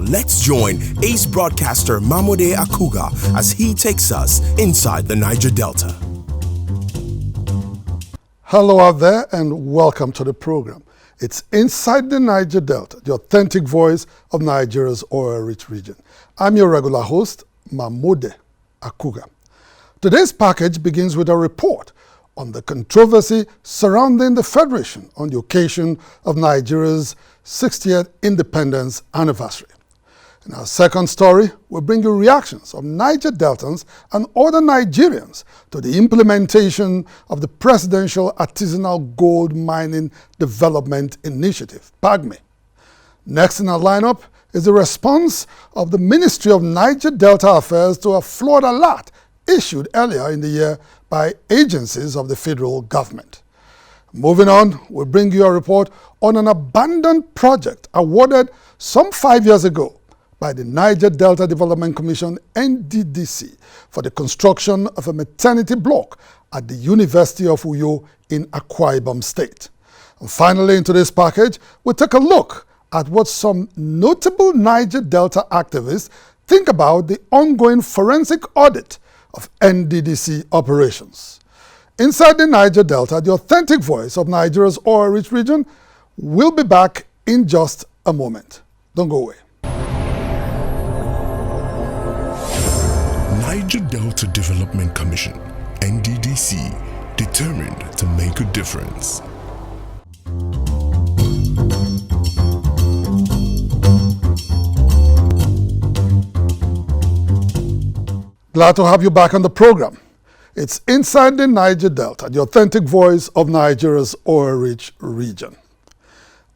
let's join ace broadcaster Mamode Akugha as he takes us inside the Niger Delta. Hello out there and welcome to the program. It's Inside the Niger Delta, the authentic voice of Nigeria's oil-rich region. I'm your regular host, Mamode Akugha. Today's package begins with a report on the controversy surrounding the Federation on the occasion of Nigeria's 60th independence anniversary. In our second story, we'll bring you reactions of Niger Deltans and other Nigerians to the implementation of the Presidential Artisanal Gold Mining Development Initiative, PAGMI. Next in our lineup is the response of the Ministry of Niger Delta Affairs to a flood alert issued earlier in the year by agencies of the federal government. Moving on, we'll bring you a report on an abandoned project awarded some 5 years ago by the Niger Delta Development Commission, NDDC, for the construction of a maternity block at the University of Uyo in Akwa Ibom State. And finally, in today's package, we'll take a look at what some notable Niger Delta activists think about the ongoing forensic audit of NDDC operations. Inside the Niger Delta, the authentic voice of Nigeria's oil-rich region, will be back in just a moment. Don't go away. Niger Delta Development Commission, NDDC, determined to make a difference. Glad to have you back on the program. It's Inside the Niger Delta, the authentic voice of Nigeria's oil-rich region.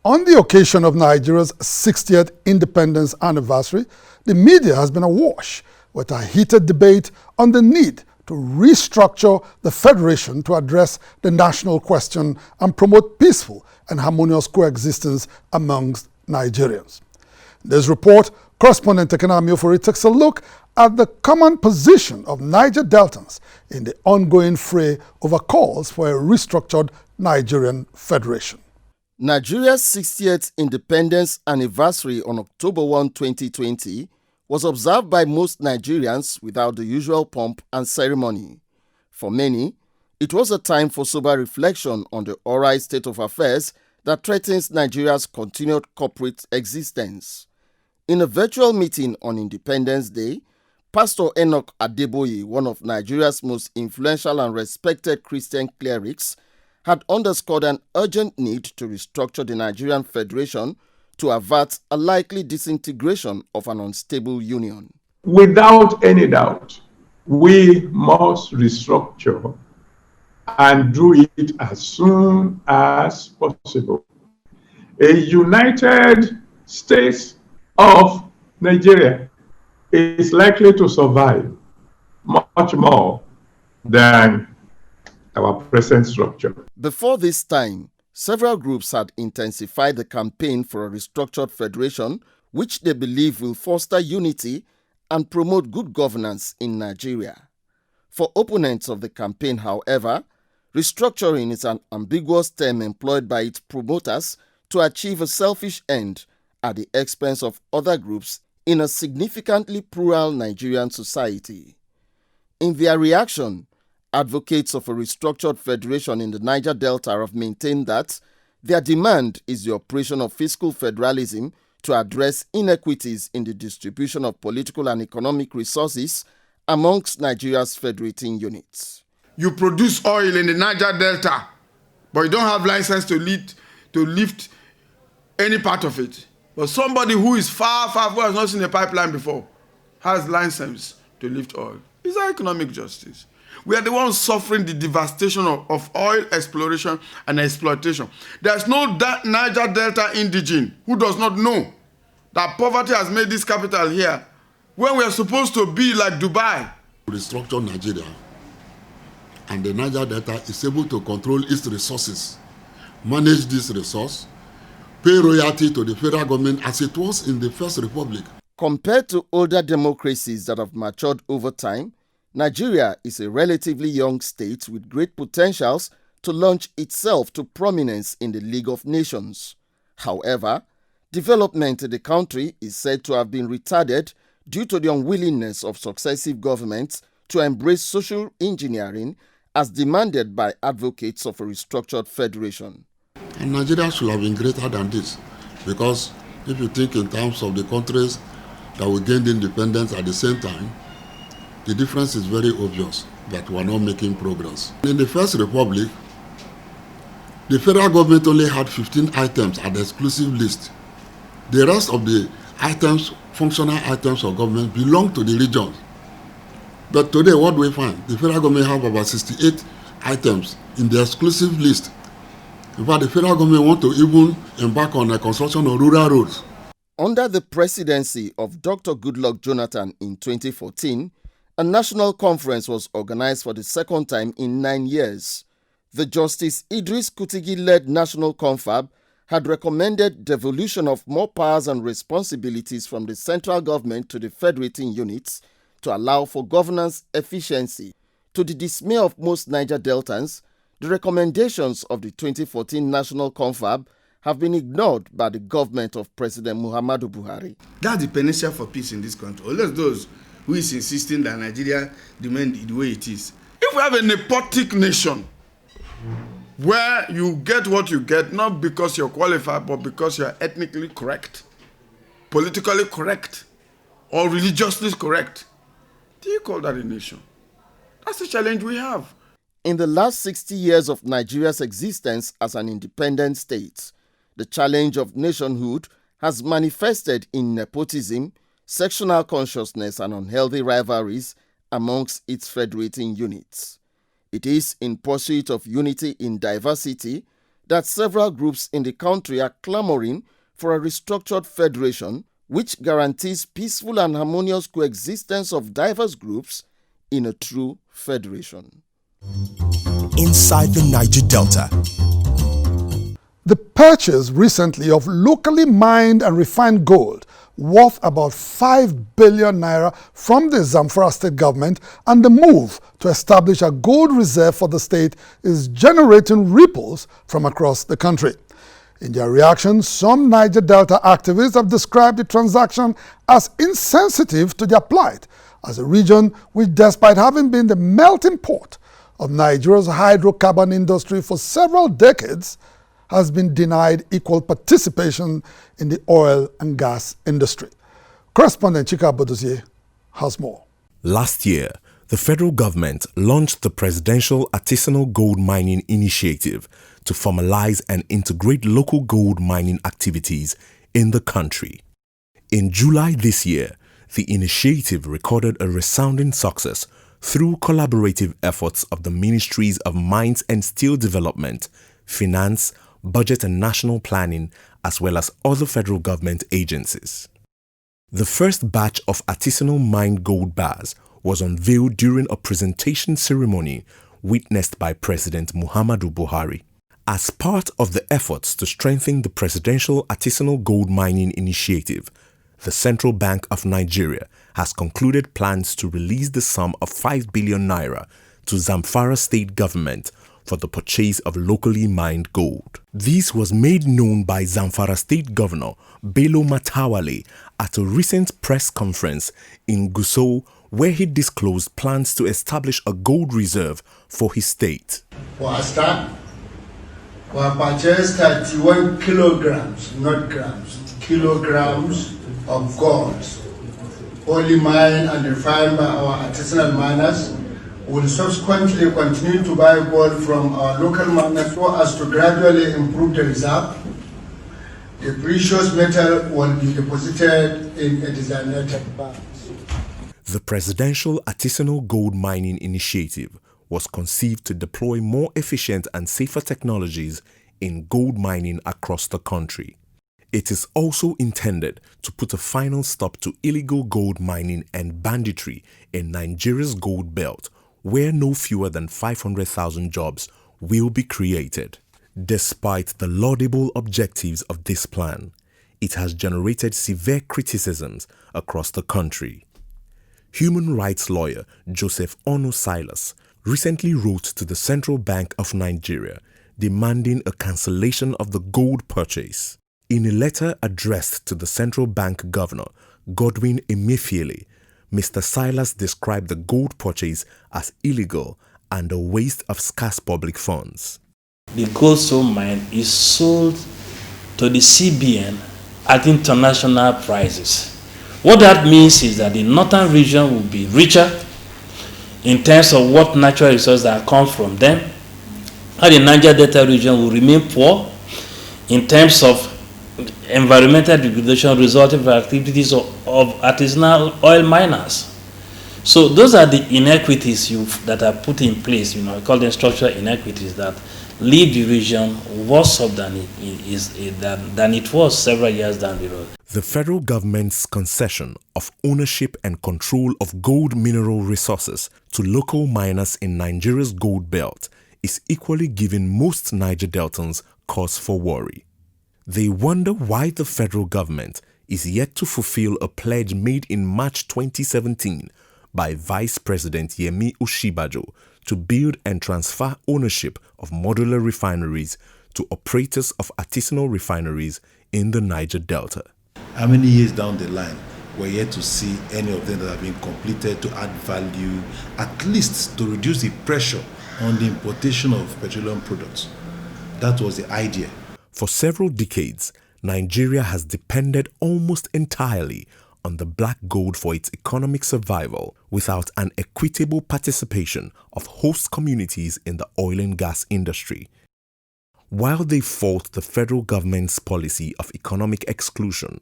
On the occasion of Nigeria's 60th independence anniversary, the media has been awash with a heated debate on the need to restructure the Federation to address the national question and promote peaceful and harmonious coexistence amongst Nigerians. In this report, correspondent Tekena Miofori takes a look at the common position of Niger Deltans in the ongoing fray over calls for a restructured Nigerian Federation. Nigeria's 60th independence anniversary on October 1, 2020 was observed by most Nigerians without the usual pomp and ceremony. For many, it was a time for sober reflection on the awry state of affairs that threatens Nigeria's continued corporate existence. In a virtual meeting on Independence Day, Pastor Enoch Adeboye, one of Nigeria's most influential and respected Christian clerics, had underscored an urgent need to restructure the Nigerian Federation to avert a likely disintegration of an unstable union. Without any doubt, we must restructure and do it as soon as possible. A United States of Nigeria is likely to survive much more than our present structure. Before this time, several groups had intensified the campaign for a restructured federation, which they believe will foster unity and promote good governance in Nigeria. For opponents of the campaign, however, restructuring is an ambiguous term employed by its promoters to achieve a selfish end at the expense of other groups in a significantly plural Nigerian society. In their reaction, advocates of a restructured federation in the Niger Delta have maintained that their demand is the operation of fiscal federalism to address inequities in the distribution of political and economic resources amongst Nigeria's federating units. You produce oil in the Niger Delta, but you don't have license to lift any part of it. But somebody who is far, who has not seen a pipeline before, has license to lift oil. Is that economic justice? We are the ones suffering the devastation of oil exploration and exploitation. There's no Niger Delta indigene who does not know that poverty has made this capital here, when we are supposed to be like Dubai. Restructure Nigeria, and the Niger Delta is able to control its resources, manage this resource, pay royalty to the federal government as it was in the First Republic. Compared to older democracies that have matured over time, Nigeria is a relatively young state with great potentials to launch itself to prominence in the League of Nations. However, Development in the country is said to have been retarded due to the unwillingness of successive governments to embrace social engineering as demanded by advocates of a restructured federation. And Nigeria should have been greater than this, because if you think in terms of the countries that we gained independence at the same time, the difference is very obvious that we are not making progress. In the First Republic, the federal government only had 15 items at the exclusive list. The rest of the items, functional items of government, belong to the regions. But today, what do we find? The federal government have about 68 items in the exclusive list. In fact, the federal government want to even embark on a construction of rural roads. Under the presidency of Dr. Goodluck Jonathan in 2014, a national conference was organized for the second time in 9 years. The Justice Idris Kutigi-led National Confab had recommended devolution of more powers and responsibilities from the central government to the federating units to allow for governance efficiency. To the dismay of most Niger Deltans, the recommendations of the 2014 National Confab have been ignored by the government of President Muhammadu Buhari. That's the panacea for peace in this country. Unless those who is insisting that Nigeria remain the way it is. If we have a nepotic nation where you get what you get, not because you're qualified, but because you're ethnically correct, politically correct, or religiously correct, do you call that a nation? That's the challenge we have. In the last 60 years of Nigeria's existence as an independent state, the challenge of nationhood has manifested in nepotism, sectional consciousness, and unhealthy rivalries amongst its federating units. It is in pursuit of unity in diversity that several groups in the country are clamoring for a restructured federation which guarantees peaceful and harmonious coexistence of diverse groups in a true federation. Inside the Niger Delta. The purchase recently of locally mined and refined gold worth about 5 billion naira from the ZAMFARA state government and the move to establish a gold reserve for the state is generating ripples from across the country. In their reaction, some Niger Delta activists have described the transaction as insensitive to their plight, as a region which, despite having been the melting pot of Nigeria's hydrocarbon industry for several decades, has been denied equal participation in the oil and gas industry. Correspondent Chika Bodozie has more. Last year, the federal government launched the Presidential Artisanal Gold Mining Initiative to formalize and integrate local gold mining activities in the country. In July this year, the initiative recorded a resounding success through collaborative efforts of the Ministries of Mines and Steel Development, Finance, Budget and National Planning, as well as other federal government agencies. The first batch of artisanal mined gold bars was unveiled during a presentation ceremony witnessed by President Muhammadu Buhari. As part of the efforts to strengthen the Presidential Artisanal Gold Mining Initiative, the Central Bank of Nigeria has concluded plans to release the sum of 5 billion naira to ZAMFARA state government for the purchase of locally mined gold. This was made known by ZAMFARA State Governor Bello Matawalle at a recent press conference in Gusau, where he disclosed plans to establish a gold reserve for his state. For a start, we have purchased 31 kilograms, not grams, kilograms of gold, only mined and refined by our artisanal miners. We will subsequently continue to buy gold from our local miners so as to gradually improve the reserve. The precious metal will be deposited in a designated bank. The Presidential Artisanal Gold Mining Initiative was conceived to deploy more efficient and safer technologies in gold mining across the country. It is also intended to put a final stop to illegal gold mining and banditry in Nigeria's gold belt, where no fewer than 500,000 jobs will be created. Despite the laudable objectives of this plan, it has generated severe criticisms across the country. Human rights lawyer Joseph Ono Silas recently wrote to the Central Bank of Nigeria demanding a cancellation of the gold purchase. In a letter addressed to the Central Bank Governor, Godwin Emefiele, Mr. Silas described the gold purchase as illegal and a waste of scarce public funds. The gold so mined is sold to the CBN at international prices. What that means is that the northern region will be richer in terms of what natural resources that come from them, and the Niger Delta region will remain poor in terms of environmental degradation resulting from activities of artisanal oil miners. So those are the inequities that are put in place, I call them structural inequities, that leave the region worse off than it was several years down the road. The federal government's concession of ownership and control of gold mineral resources to local miners in Nigeria's gold belt is equally giving most Niger Deltans cause for worry. They wonder why the federal government is yet to fulfill a pledge made in March 2017 by Vice President Yemi Osinbajo to build and transfer ownership of modular refineries to operators of artisanal refineries in the Niger Delta. How many years down the line we're yet to see any of them that have been completed to add value, at least to reduce the pressure on the importation of petroleum products? That was the idea. For several decades, Nigeria has depended almost entirely on the black gold for its economic survival without an equitable participation of host communities in the oil and gas industry. While they fault the federal government's policy of economic exclusion,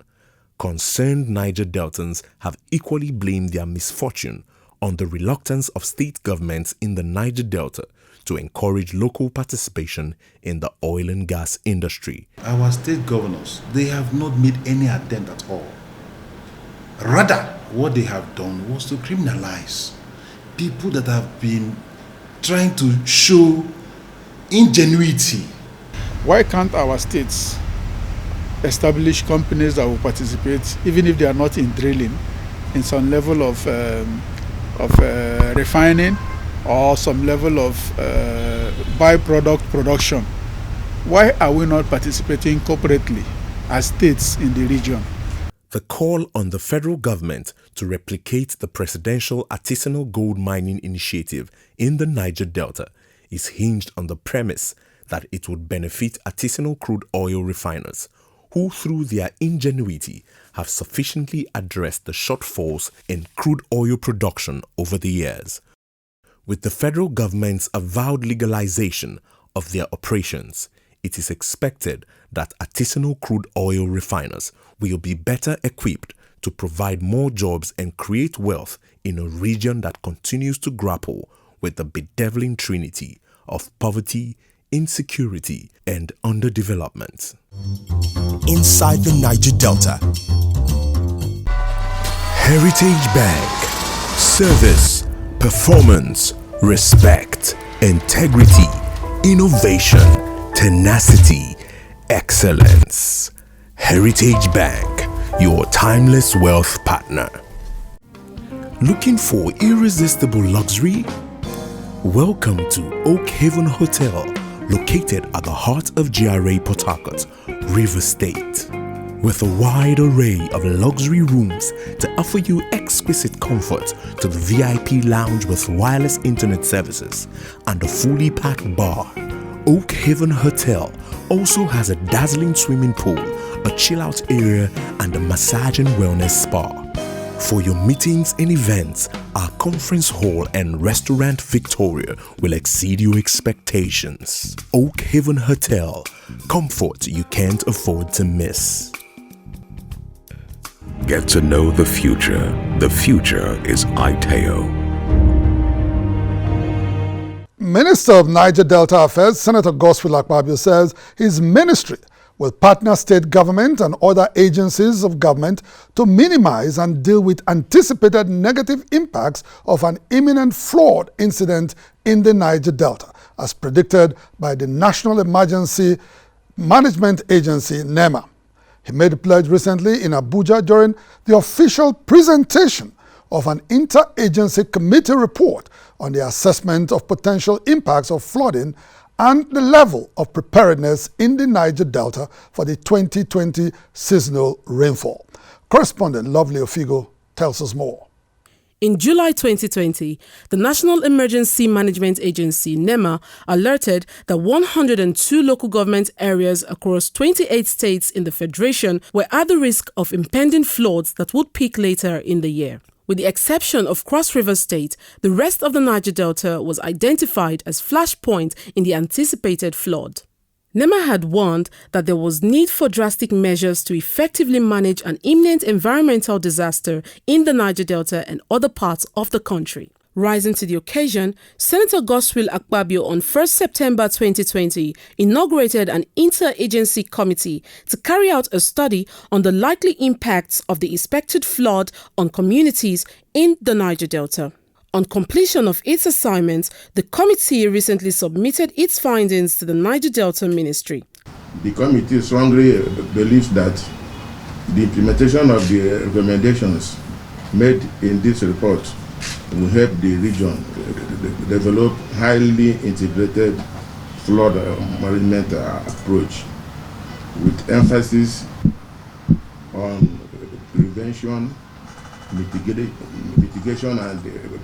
concerned Niger Deltans have equally blamed their misfortune on the reluctance of state governments in the Niger Delta to encourage local participation in the oil and gas industry. Our state governors, they have not made any attempt at all. Rather, what they have done was to criminalize people that have been trying to show ingenuity. Why can't our states establish companies that will participate, even if they are not in drilling, in some level of refining or some level of byproduct production? Why are we not participating corporately as states in the region? The call on the federal government to replicate the presidential artisanal gold mining initiative in the Niger Delta is hinged on the premise that it would benefit artisanal crude oil refiners who, through their ingenuity, have sufficiently addressed the shortfalls in crude oil production over the years. With the federal government's avowed legalization of their operations, it is expected that artisanal crude oil refiners will be better equipped to provide more jobs and create wealth in a region that continues to grapple with the bedeviling trinity of poverty, insecurity, and underdevelopment. Inside the Niger Delta. Heritage Bank. Service, performance, respect, integrity, innovation, tenacity, excellence. Heritage Bank, your timeless wealth partner. Looking for irresistible luxury? Welcome to Oak Haven Hotel, located at the heart of GRA Port Harcourt, River State. With a wide array of luxury rooms to offer you exquisite comfort to the VIP lounge with wireless internet services and a fully packed bar, Oak Haven Hotel also has a dazzling swimming pool, a chill-out area, and a massage and wellness spa. For your meetings and events, our conference hall and restaurant Victoria will exceed your expectations. Oak Haven Hotel, comfort you can't afford to miss. Get to know the future. The future is ITEO. Minister of Niger Delta Affairs, Senator Godswill Akpabio, says his ministry will partner state government and other agencies of government to minimize and deal with anticipated negative impacts of an imminent flood incident in the Niger Delta, as predicted by the National Emergency Management Agency, NEMA. He made the pledge recently in Abuja during the official presentation of an interagency committee report on the assessment of potential impacts of flooding and the level of preparedness in the Niger Delta for the 2020 seasonal rainfall. Correspondent Lovely Ofigo tells us more. In July 2020, the National Emergency Management Agency, NEMA, alerted that 102 local government areas across 28 states in the Federation were at the risk of impending floods that would peak later in the year. With the exception of Cross River State, the rest of the Niger Delta was identified as flashpoint in the anticipated flood. NEMA had warned that there was need for drastic measures to effectively manage an imminent environmental disaster in the Niger Delta and other parts of the country. Rising to the occasion, Senator Godswill Akpabio on 1 September 2020 inaugurated an interagency committee to carry out a study on the likely impacts of the expected flood on communities in the Niger Delta. On completion of its assignment, the committee recently submitted its findings to the Niger Delta Ministry. The committee strongly believes that the implementation of the recommendations made in this report will help the region develop highly integrated flood management approach with emphasis on prevention, mitigation and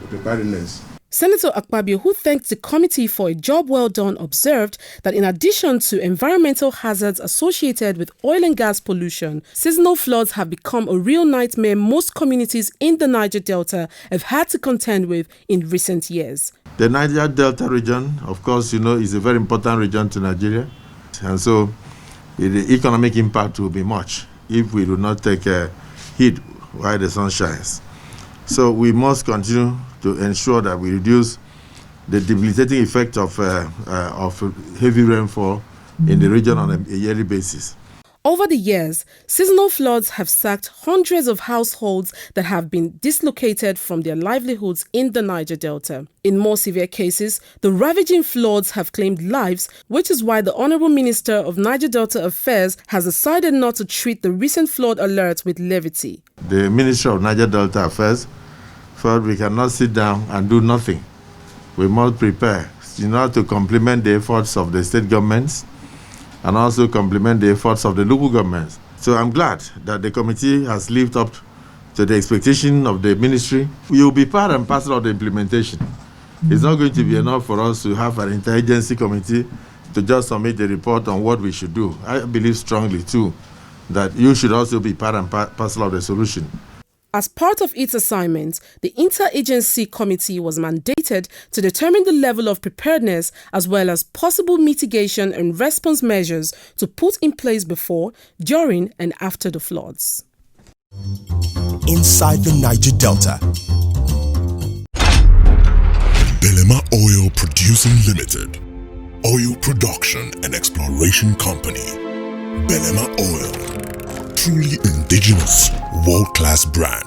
preparedness. Senator Akpabio, who thanked the committee for a job well done, observed that in addition to environmental hazards associated with oil and gas pollution, seasonal floods have become a real nightmare most communities in the Niger Delta have had to contend with in recent years. The Niger Delta region, of course, is a very important region to Nigeria, and so the economic impact will be much if we do not take heed while the sun shines. So we must continue to ensure that we reduce the debilitating effect of heavy rainfall in the region on a yearly basis. Over the years, seasonal floods have sacked hundreds of households that have been dislocated from their livelihoods in the Niger Delta. In more severe cases, the ravaging floods have claimed lives, which is why the Honorable Minister of Niger Delta Affairs has decided not to treat the recent flood alerts with levity. The Minister of Niger Delta Affairs felt we cannot sit down and do nothing. We must prepare in order to complement the efforts of the state governments and also complement the efforts of the local governments. So I'm glad that the committee has lived up to the expectation of the ministry. We will be part and parcel of the implementation. It's not going to be enough for us to have an interagency committee to just submit the report on what we should do. I believe strongly too that you should also be part and parcel of the solution. As part of its assignment, the Interagency Committee was mandated to determine the level of preparedness as well as possible mitigation and response measures to put in place before, during and after the floods. Inside the Niger Delta. Belema Oil Producing Limited, oil production and exploration company. Belema Oil. Truly indigenous, world-class brand.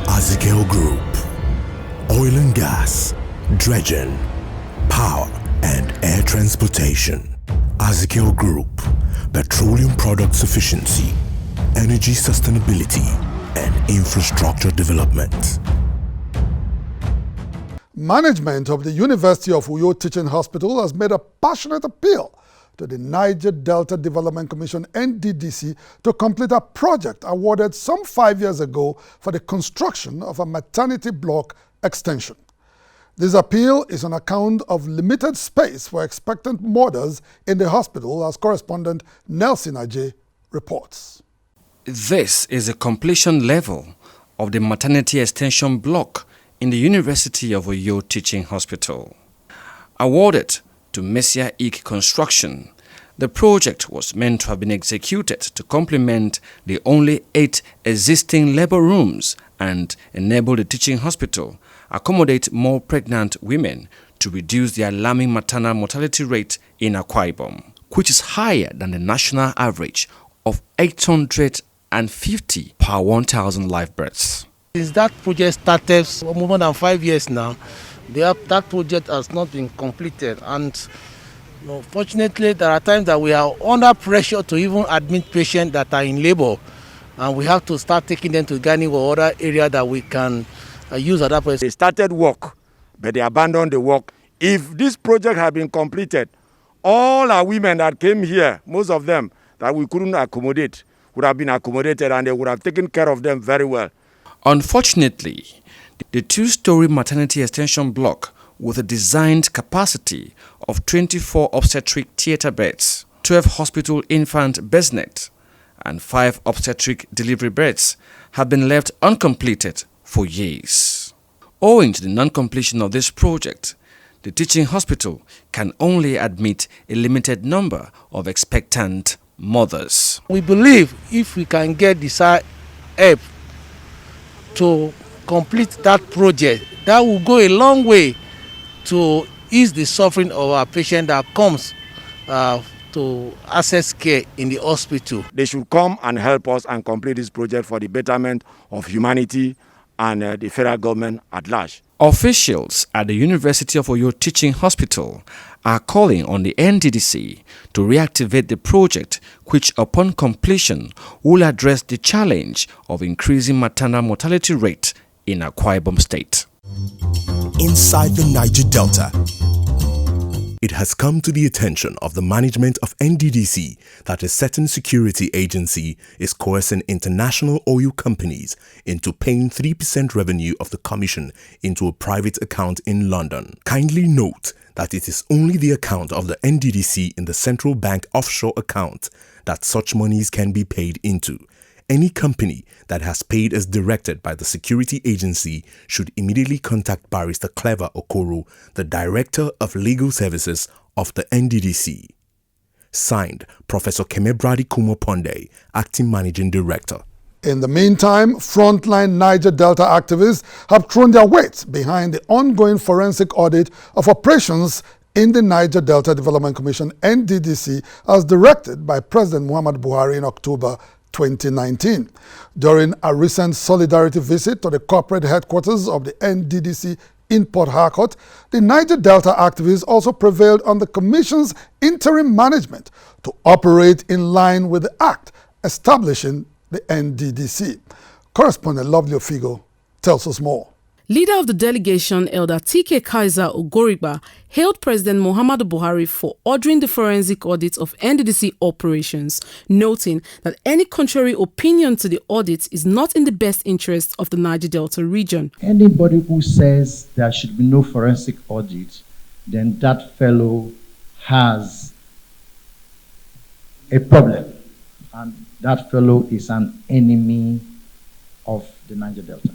Azikel Group, oil and gas, dredging, power and air transportation. Azikel Group, petroleum product sufficiency, energy sustainability and infrastructure development. Management of the University of UUTH Teaching Hospital has made a passionate appeal to the Niger Delta Development Commission NDDC to complete a project awarded some 5 years ago for the construction of a maternity block extension. This appeal is on account of limited space for expectant mothers in the hospital, as correspondent Nelson Ajay reports. This is the completion level of the maternity extension block in the University of UUTH Teaching Hospital. Awarded to Messiah Inc. Construction, the project was meant to have been executed to complement the only 8 existing labor rooms and enable the teaching hospital accommodate more pregnant women to reduce the alarming maternal mortality rate in Akwa Ibom, which is higher than the national average of 850 per 1,000 live births. Since that project started more than 5 years now, that project has not been completed, and fortunately there are times that we are under pressure to even admit patients that are in labor, and we have to start taking them to gynae or other area that we can use at that point. They started work, but they abandoned the work If this project had been completed, all our women that came here, most of them that we couldn't accommodate, would have been accommodated and they would have taken care of them very well. Unfortunately, the two-story maternity extension block with a designed capacity of 24 obstetric theatre beds, 12 hospital infant bednets, and 5 obstetric delivery beds have been left uncompleted for years. Owing to the non-completion of this project, the teaching hospital can only admit a limited number of expectant mothers. We believe if we can get the help to complete that project, that will go a long way to ease the suffering of our patient that comes to access care in the hospital. They should come and help us and complete this project for the betterment of humanity and the federal government at large. Officials at the University of Oyo Teaching Hospital are calling on the NDDC to reactivate the project, which upon completion will address the challenge of increasing maternal mortality rate in Akwa Ibom State. Inside the Niger Delta. It has come to the attention of the management of NDDC that a certain security agency is coercing international oil companies into paying 3% revenue of the commission into a private account in London. Kindly note that it is only the account of the NDDC in the central bank offshore account that such monies can be paid into. Any company that has paid as directed by the security agency should immediately contact Barrister Clever Okoro, the Director of Legal Services of the NDDC. Signed, Professor Kemebradi Kumoponde, Acting Managing Director. In the meantime, frontline Niger Delta activists have thrown their weight behind the ongoing forensic audit of operations in the Niger Delta Development Commission NDDC as directed by President Muhammadu Buhari in October 2019. During a recent solidarity visit to the corporate headquarters of the NDDC in Port Harcourt, the Niger Delta activists also prevailed on the Commission's interim management to operate in line with the Act establishing the NDDC. Correspondent Lovely Ofigo tells us more. Leader of the delegation, Elder T.K. Kaiser Ogorigba, hailed President Muhammadu Buhari for ordering the forensic audit of NDDC operations, noting that any contrary opinion to the audit is not in the best interest of the Niger Delta region. Anybody who says there should be no forensic audit, then that fellow has a problem, and that fellow is an enemy of the Niger Delta.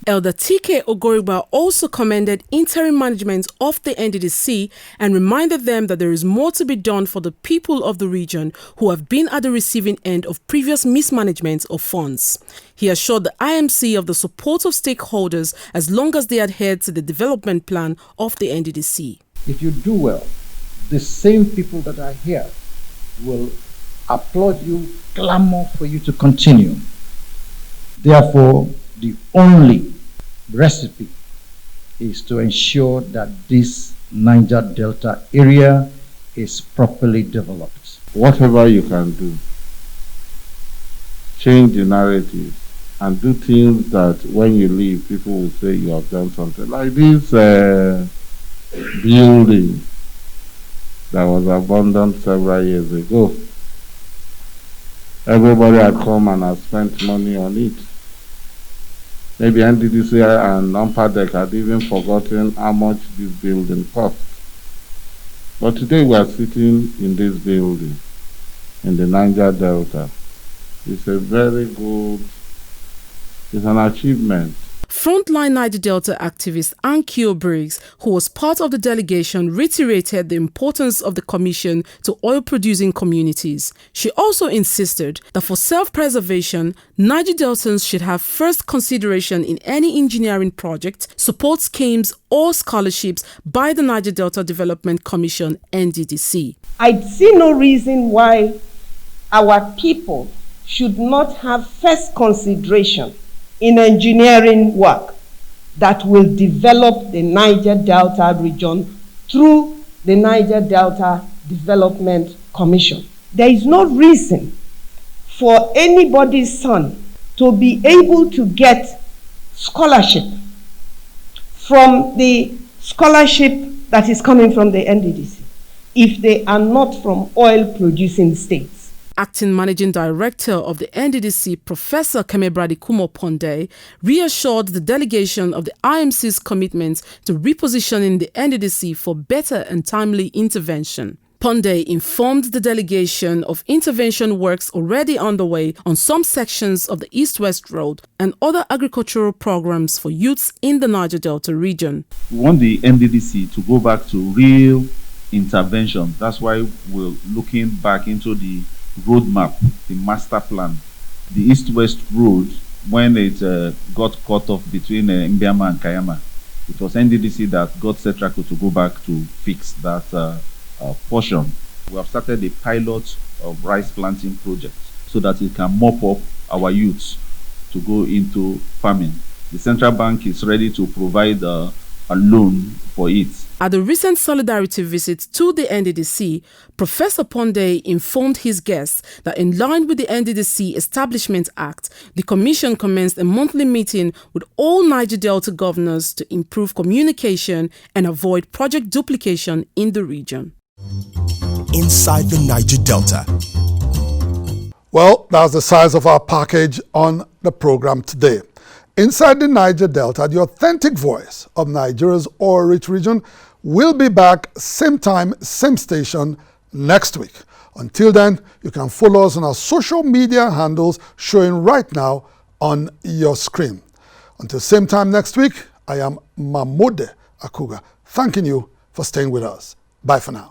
Elder T.K. Ogorigba also commended interim management of the NDDC and reminded them that there is more to be done for the people of the region who have been at the receiving end of previous mismanagement of funds. He assured the IMC of the support of stakeholders as long as they adhere to the development plan of the NDDC. If you do well, the same people that are here will applaud you, clamor for you to continue. Therefore, the only recipe is to ensure that this Niger Delta area is properly developed. Whatever you can do, change the narrative and do things that when you leave, people will say you have done something. Like this building that was abandoned several years ago. Everybody had come and had spent money on it. Maybe NDDC and NAMPADEC had even forgotten how much this building cost. But today we are sitting in this building in the Niger Delta. It's a very good, it's an achievement. Frontline Niger Delta activist Ankyo Briggs, who was part of the delegation, reiterated the importance of the commission to oil-producing communities. She also insisted that for self-preservation, Niger Deltans should have first consideration in any engineering project, support schemes or scholarships by the Niger Delta Development Commission, NDDC. I see no reason why our people should not have first consideration in engineering work that will develop the Niger Delta region through the Niger Delta Development Commission. There is no reason for anybody's son to be able to get scholarship from the scholarship that is coming from the NDDC if they are not from oil-producing states. Acting Managing Director of the NDDC, Professor Kemebradi Kumo-Pondey, reassured the delegation of the IMC's commitment to repositioning the NDDC for better and timely intervention. Pondey informed the delegation of intervention works already underway on some sections of the East-West Road and other agricultural programs for youths in the Niger Delta region. We want the NDDC to go back to real intervention. That's why we're looking back into the roadmap, the master plan. The East-West Road, when it got cut off between Mbiama and Kayama, it was NDDC that got Setraco to go back to fix that portion. We have started a pilot of rice planting project so that it can mop up our youths to go into farming. The central bank is ready to provide a loan for it. At the recent solidarity visit to the NDDC, Professor Pondey informed his guests that in line with the NDDC Establishment Act, the Commission commenced a monthly meeting with all Niger Delta governors to improve communication and avoid project duplication in the region. Inside the Niger Delta. Well, that's the size of our package on the program today. Inside the Niger Delta, the authentic voice of Nigeria's oil-rich region will be back same time, same station next week. Until then, you can follow us on our social media handles showing right now on your screen. Until same time next week, I am Mamode Akugha, thanking you for staying with us. Bye for now.